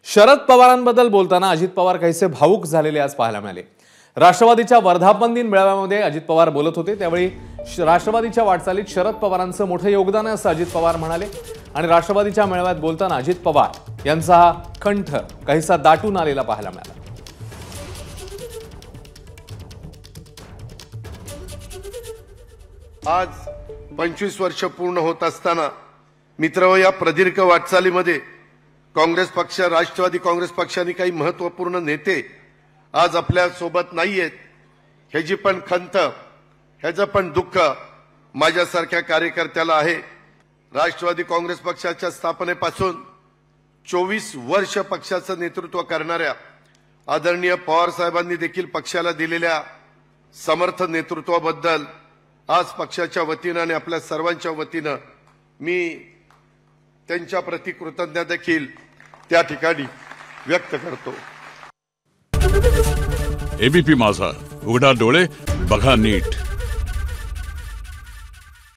शरद पवारांबद्दल बोलताना अजित पवार काहीसे भावुक झालेले आज पाहायला मिळाले। राष्ट्रवादीच्या वर्धापन दिन मेळाव्यामध्ये अजित पवार बोलत होते त्यावेळी राष्ट्रवादीच्या वाटचालीत शरद पवारांचं मोठं योगदान आहे असं अजित पवार म्हणाले। आणि राष्ट्रवादीच्या मेळाव्यात बोलताना अजित पवार यांचा हा कंठ काहीसा दाटून आलेला पाहायला मिळाला। आज 25 वर्ष पूर्ण होत असताना मित्रहो, या प्रदीर्घ वाटचालीमध्ये काँग्रेस पक्ष, राष्ट्रवादी काँग्रेस पक्षाने काही महत्त्वपूर्ण नेते आज आपल्या सोबत नाहीयेत। ह्याची पण खंत, ह्याचं पण दुःख माझ्यासारख्या कार्यकर्त्याला आहे। राष्ट्रवादी काँग्रेस पक्षाच्या स्थापनेपासून 24 वर्ष पक्षाचं नेतृत्व करणाऱ्या आदरणीय पवार साहेबांनी देखील पक्षाला दिलेल्या समर्थ नेतृत्वाबद्दल आज पक्षाच्या वतीनं आणि आपल्या सर्वांच्या वतीनं मी त्यांच्या प्रति कृतज्ञता देखील त्या ठिकाणी व्यक्त करतो। एबीपी माझा, उघडा डोळे बघा नीट।